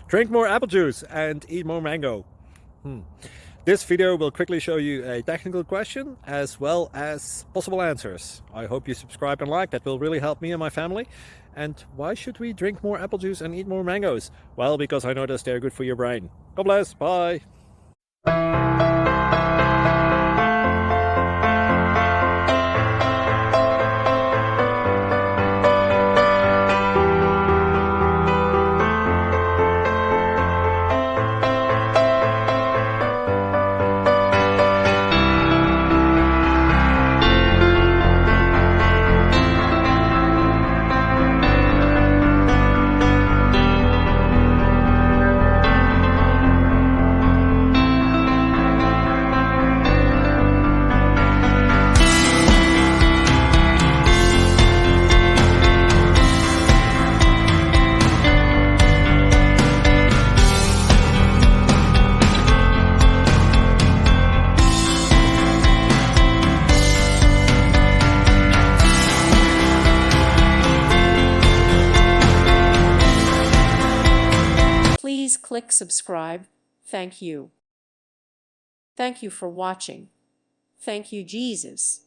Drink more apple juice and eat more mango. This video will quickly show you a technical question as well as possible answers. I hope you subscribe and like, that will really help me and my family. And why should we drink more apple juice and eat more mangoes? Well, because I noticed they're good for your brain. God bless, bye. Please click subscribe. Thank you. Thank you for watching. Thank you, Jesus.